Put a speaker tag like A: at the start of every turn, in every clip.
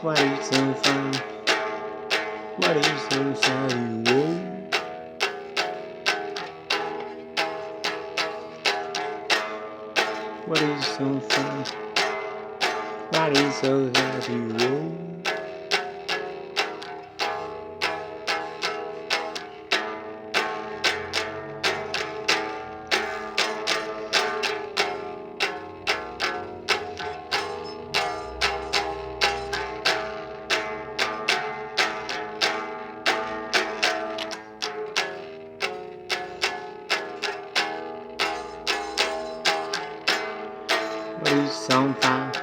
A: What is so fun? What is so valuable? What is so fun? What is so valuable? What is so fun?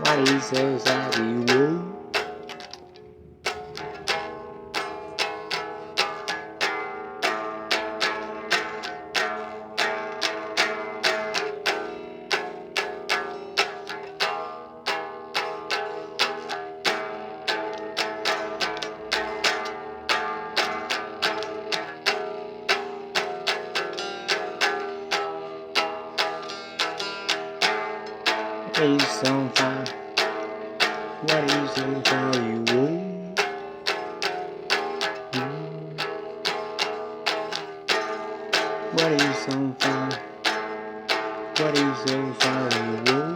A: What is so valuable? What is so fun? What is so valuable? What is so fun? What is so valuable?